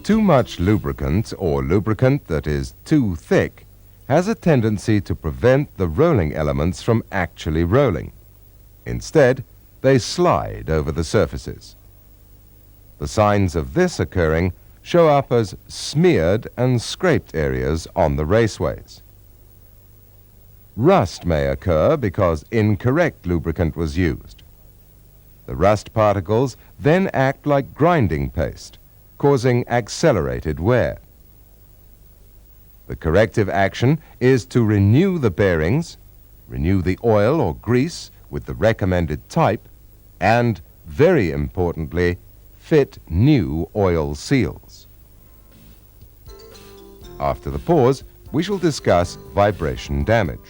Too much lubricant or lubricant that is too thick has a tendency to prevent the rolling elements from actually rolling. Instead, they slide over the surfaces. The signs of this occurring show up as smeared and scraped areas on the raceways. Rust may occur because incorrect lubricant was used. The rust particles then act like grinding paste, causing accelerated wear. The corrective action is to renew the bearings, renew the oil or grease with the recommended type, and, very importantly, fit new oil seals. After the pause, we shall discuss vibration damage.